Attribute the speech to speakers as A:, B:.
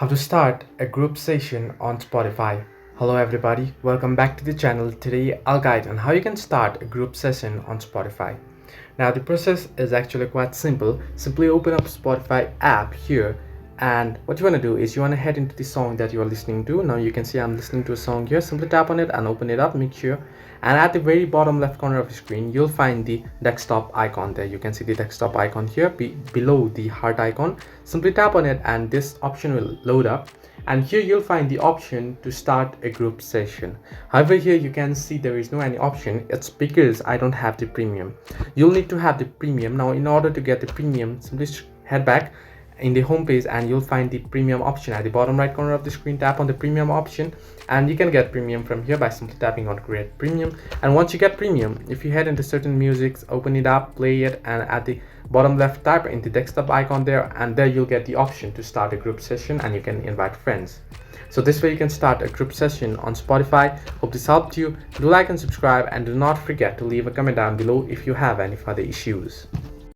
A: How to start a group session on Spotify. Hello everybody, welcome back to the channel. Today I'll guide on how you can start a group session on Spotify. Now the process is actually quite simple. Simply open up Spotify app here, and what you want to do is you want to head into the song that you are listening to. Now you can see I'm listening to a song here. Simply tap on it and open it up, make sure, and at the very bottom left corner of the screen you'll find the desktop icon. There you can see the desktop icon here below the heart icon. Simply tap on it and this option will load up, and here you'll find the option to start a group session. However, here you can see there is no any option. It's because I don't have the premium. You'll need to have the premium. Now in order to get the premium, simply head back in the home page and you'll find the premium option at the bottom right corner of the screen. Tap on the premium option and you can get premium from here by simply tapping on create premium. And once you get premium, if you head into certain musics, open it up, play it, and at the bottom left type in the desktop icon there, and there you'll get the option to start a group session and you can invite friends. So this way you can start a group session on Spotify. Hope this helped you. Do like and subscribe, and do not forget to leave a comment down below if you have any further issues.